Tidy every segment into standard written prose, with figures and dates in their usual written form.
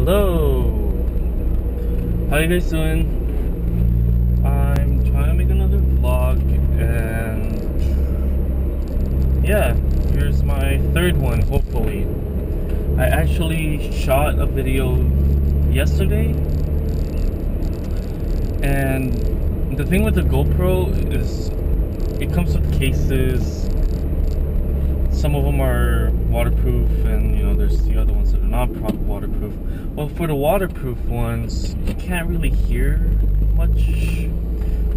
Hello, how you guys doing? I'm trying to make another vlog, and yeah, here's my third one, hopefully. I actually shot a video yesterday, and the thing with the GoPro is it comes with cases. Some of them are waterproof, and there's the other ones that are not waterproof. Well, for the waterproof ones, you can't really hear much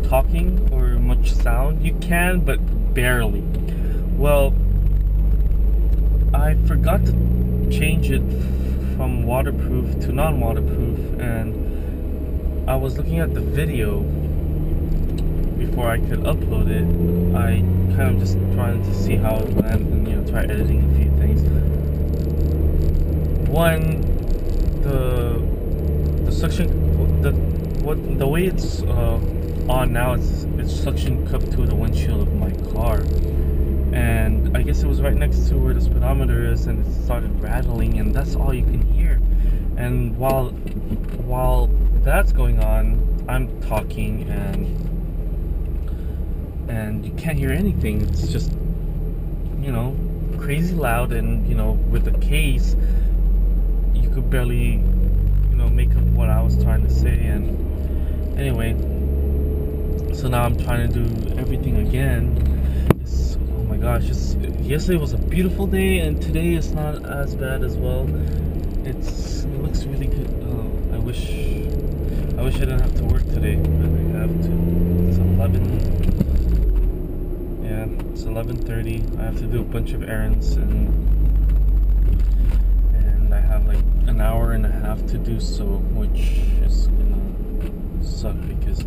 talking or much sound. You can, but barely. Well, I forgot to change it from waterproof to non-waterproof, and I was looking at the video before I could upload it. I kind of just trying to see how it went, and try editing a few things. One, the suction, the way it's on now, it's suction cupped to the windshield of my car, and I guess it was right next to where the speedometer is, and it started rattling, and that's all you can hear. And while that's going on, I'm talking, and you can't hear anything. It's just crazy loud, and with the case you could barely make up what I was trying to say. And anyway, so now I'm trying to do everything again. Oh my gosh, yesterday was a beautiful day, and today it's not as bad as well. It looks really good. I wish I didn't have to work today, but I have to. It's 11:30. I have to do a bunch of errands, and I have like an hour and a half to do so, which is gonna suck because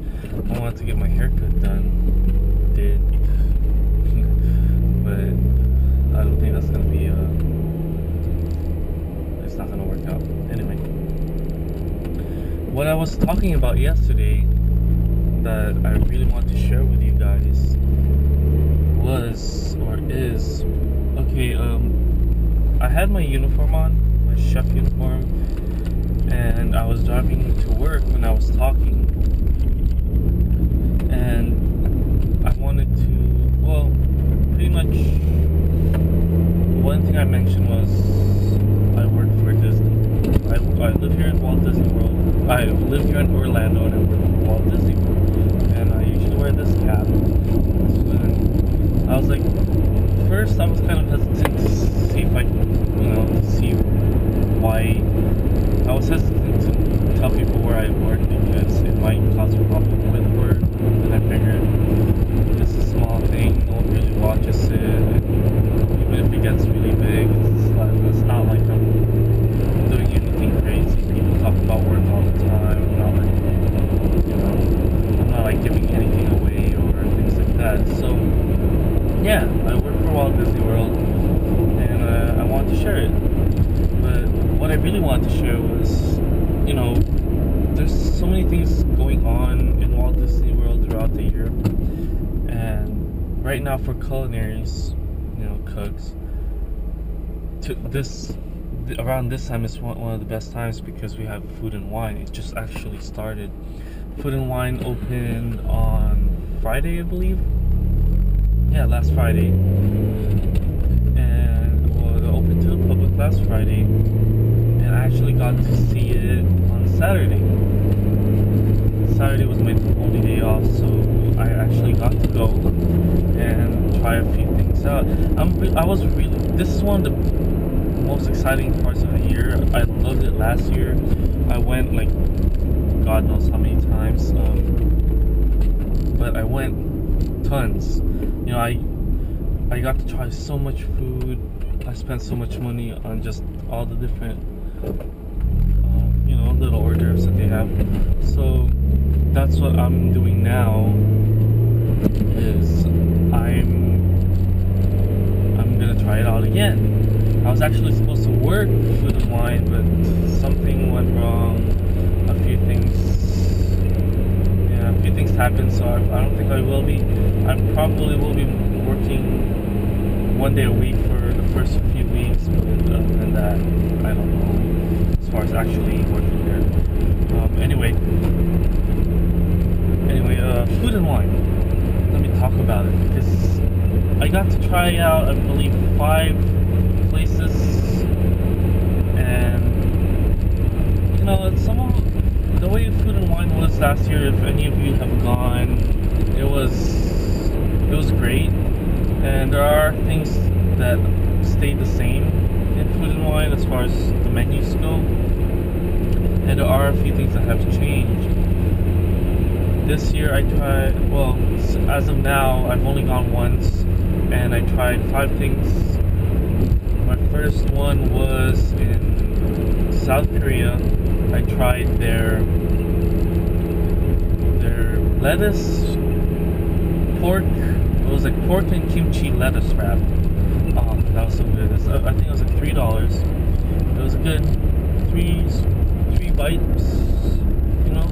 I wanted to get my haircut done. But I don't think that's gonna be it's not gonna work out. Anyway, what I was talking about yesterday that I really want to share with you guys is okay. I had my uniform on, my chef uniform, and I was driving to work when I was talking, and I wanted to, well, pretty much one thing I mentioned was I work for Disney. I live here in Walt Disney World. I live here in Orlando, and I work for Walt Disney World, and I usually wear this cap. I was like, first I was kind of hesitant to see if I could, to see why. I was hesitant to tell people where I work because it might cause a problem with work, and I figured it's a small thing, no one really watches it, and even if it gets really big, it's not like I'm doing anything crazy. People talk about work all the time. I'm not like giving anything away or things like that. So yeah, I work for Walt Disney World, and I wanted to share it. But what I really wanted to share was, there's so many things going on in Walt Disney World throughout the year, and right now for culinaries, cooks, around this time is one of the best times because we have Food and Wine. It just actually started. Food and Wine opened on Friday, I believe. Yeah, last Friday. And it opened to the public last Friday, and I actually got to see it on Saturday. Saturday was my only day off, so I actually got to go and try a few things out. This is one of the most exciting parts of the year. I loved it last year. I went like God knows how many times, but I went tons. I got to try so much food. I spent so much money on just all the different little hors d'oeuvres that they have. So that's what I'm doing now, is I'm gonna try it out again. I was actually supposed to work Food and Wine, but something went wrong. A few things happened, so I don't think I will be. I probably will be working one day a week for the first few weeks, but other than that, I don't know. So far as actually working there. Anyway, food and wine. Let me talk about it because I got to try out, I believe, 5 places, and you know, some of the way food and wine was last year. If any of you have gone, it was great, and there are things that stayed the same in food and wine as far as the menus go, and there are a few things that have changed. This year I tried, well, as of now, I've only gone once, and I tried 5 things. My first one was in South Korea. I tried their lettuce, pork. It was like pork and kimchi lettuce wrap. Oh, that was so good. I think it was like $3. It was a good three bites. You know,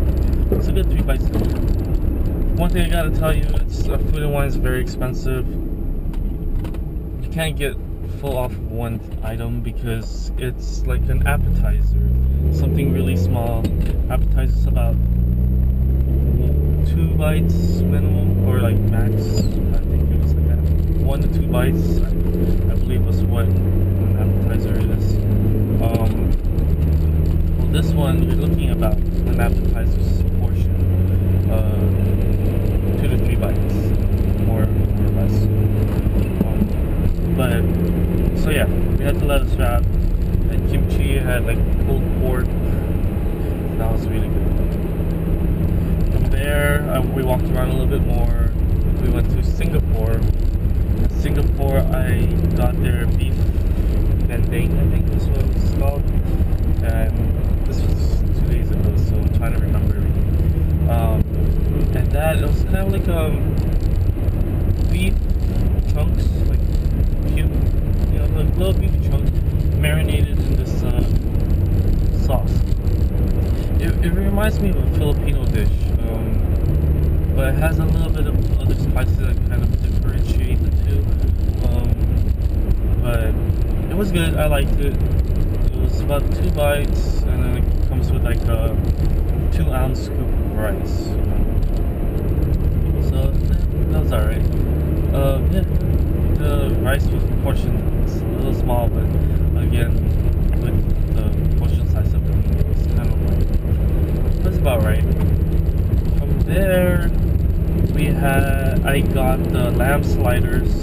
it's a good 3 bites. One thing I gotta tell you, it's food and wine is very expensive. You can't get full off of one item because it's like an appetizer, something really small. Appetizer's about 2 bites minimum, or like max. I think it was like that. 1 to 2 bites, I believe, was what an appetizer is. Well, this one you're looking about an appetizer's portion, 2 to 3 bites, more or less. But so yeah, we had the lettuce wrap, and kimchi had like pulled pork. That was really good. From there, we walked around a little bit more. We went to Singapore. In Singapore, I got their beef dendeng, I think that's what it's called. And this was 2 days ago, so I'm trying to remember everything. And that, it was kind of like beef chunks, like cube, you know, like little beef chunks marinated in this sauce. It reminds me of a Filipino dish, but it has a little bit of other spices that kind of differentiate the two. But it was good. I liked it. It was about 2 bites, and then it comes with like a 2-ounce scoop of rice. You know? So that was alright. Yeah, the rice was portioned a little small, but again, with the portion size of it, it was kind of like, that's about right. From there, I got the lamb sliders.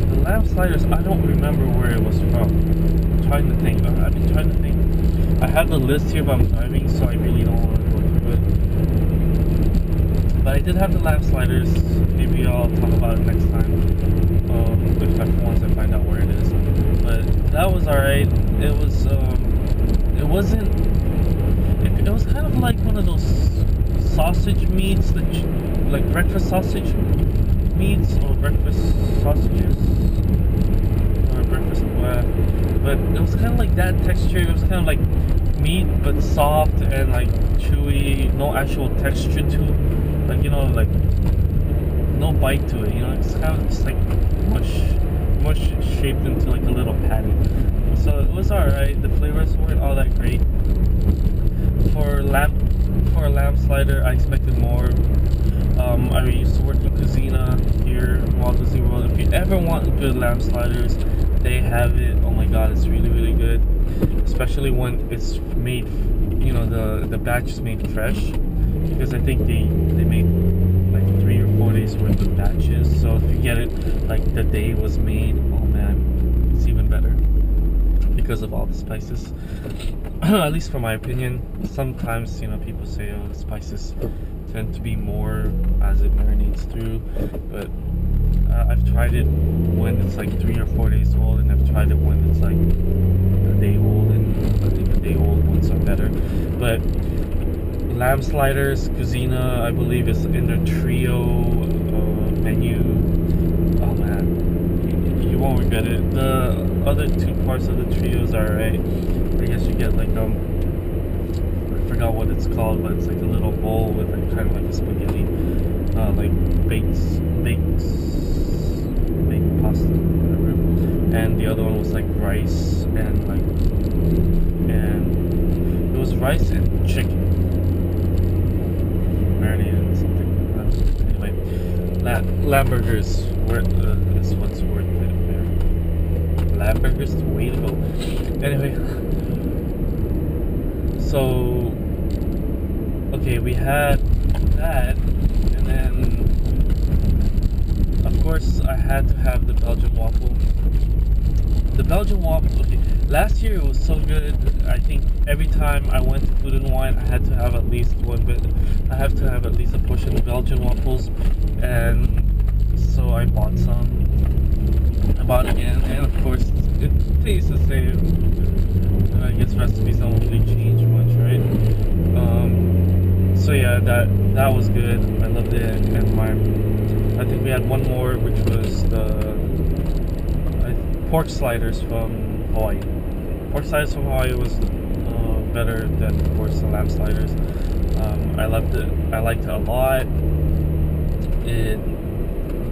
The lamb sliders, I don't remember where it was from. I'm trying to think. I've been trying to think. I have the list here, but I'm driving, so I really don't want to go through it. But I did have the lamb sliders. Maybe I'll talk about it next time, once I find out where it is. But that was alright. It was it wasn't. It was kind of like one of those sausage meats, that like breakfast sausage meats or breakfast sausages or breakfast. But it was kind of like that texture. It was kind of like meat, but soft and like chewy. No actual texture to it. Like, you know, like no bite to it. You know, it's kind of just like mush shaped into like a little patty. So it was alright. The flavors weren't all that great. For a lamb slider, I expected more. I used to work in Cuisina here, Walt Disney World. If you ever want good lamb sliders, they have it. Oh my god, it's really, really good. Especially when it's made, you know, the batch is made fresh. Because I think they made like 3 or 4 days worth of batches. So if you get it like the day it was made, oh man, it's even better. Because of all the spices. At least for my opinion. Sometimes, you know, people say, oh, the spices tend to be more as it marinates through, but I've tried it when it's like 3 or 4 days old, and I've tried it when it's like a day old, and I think the day old ones are better. But lamb sliders, Cuisina, I believe, is in their trio menu. Oh man, you won't regret it. The other 2 parts of the trios are alright. I guess you get like I forgot what it's called, but it's like a little bowl with like kind of like a spaghetti, like baked pasta, whatever. And the other one was like rice and like rice and chicken. Marinated and something. Anyway, lamb burgers is what's worth it there. Lamb burgers, the way to go. Anyway, so okay, we had that, and then of course I had to have the Belgian waffle. The Belgian waffle, okay, last year it was so good. I think every time I went to Food and Wine, I had to have at least I have to have at least a portion of Belgian waffles, and so I bought some. I bought again, and of course it tastes the same. I guess recipes don't really change much, right? So yeah, that was good. I loved it, and I think we had one more, which was the pork sliders from Hawaii. Pork sliders from Hawaii was better than, of course, the lamb sliders. I loved it. I liked it a lot. It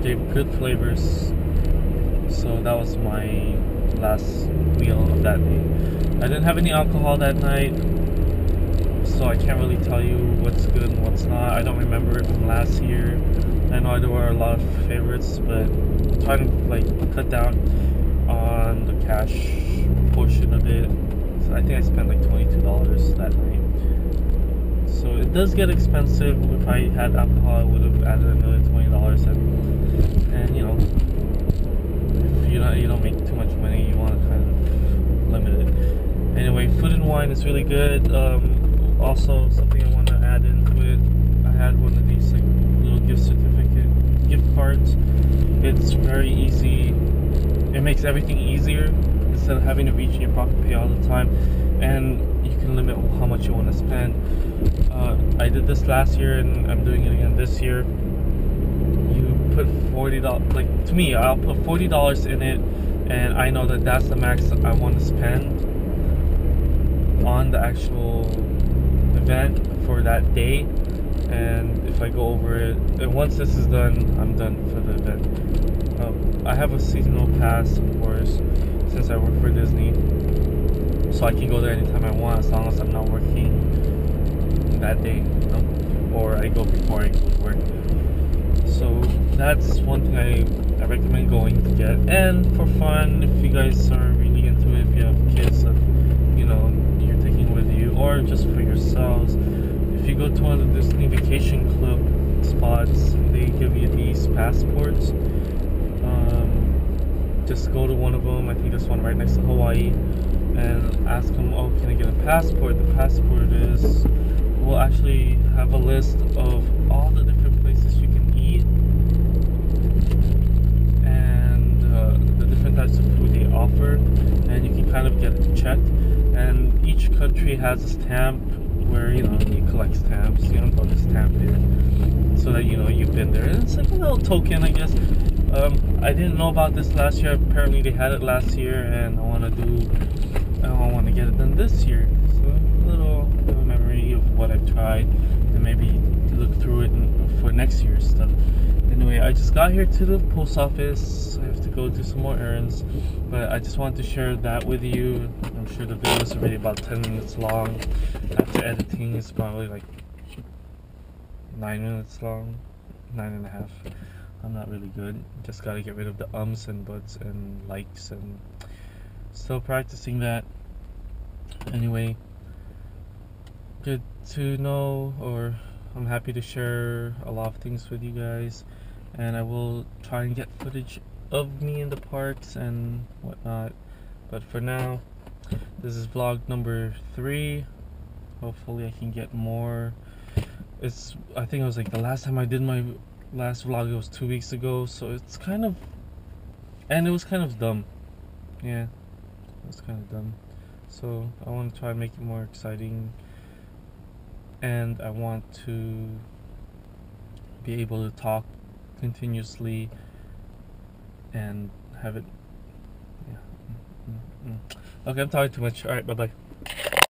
gave good flavors. So that was my last meal of that day. I didn't have any alcohol that night, so I can't really tell you what's good and what's not. I don't remember it from last year. I know there were a lot of favorites, but I'm trying to like cut down on the cash portion of it. So I think I spent like $22 that night. So it does get expensive. If I had alcohol, I would have added another $20, and you know, if you don't make too much money, you want to kind of limit it. Anyway, Food and Wine is really good. Also, something I want to add into it, I had one of these like little gift cards. It's very easy. It makes everything easier instead of having to reach in your pocket pay all the time, and you can limit how much you want to spend. I did this last year, and I'm doing it again this year. You put $40, like to me, I'll put $40 in it, and I know that that's the max I want to spend on the actual event for that day. And if I go over it, and once this is done, I'm done for the event. I have a seasonal pass, of course, since I work for Disney, so I can go there anytime I want as long as I'm not working that day, you know? Or I go before I go to work. So that's one thing I recommend going to get. And for fun, if you guys are really into it, if you have kids that you know you're taking with you, or just for yourselves, if you go to one of the Disney Vacation Club spots, they give you these passports. Just go to one of them. I think there's one right next to Hawaii, and ask them, oh, can I get a passport? The passport will actually have a list of all the different places you can eat, and the different types of food they offer, and you can kind of get it checked. And each country has a stamp where, you know, you collect stamps, you know, put a stamp in so that you know you've been there. And it's like a little token, I guess. I didn't know about this last year. Apparently they had it last year, and I want to get it done this year. So a little bit of a memory of what I've tried, and maybe look through it for next year's stuff. Anyway, I just got here to the post office. I have to go do some more errands, but I just wanted to share that with you. I'm sure the video is already about 10 minutes long. After editing, it's probably like 9 minutes long, 9.5. I'm not really good. Just gotta get rid of the ums and buts and likes, and still practicing that. Anyway, good to know, or I'm happy to share a lot of things with you guys, and I will try and get footage of me in the parks and whatnot. But for now, this is vlog number 3. Hopefully I can get more. I think it was like the last time I did my last vlog, it was 2 weeks ago, so it's kind of, and it was kind of dumb. Yeah, it was kind of dumb. So I want to try and make it more exciting, and I want to be able to talk continuously and have it. Yeah. Okay, I'm talking too much. All right, bye bye.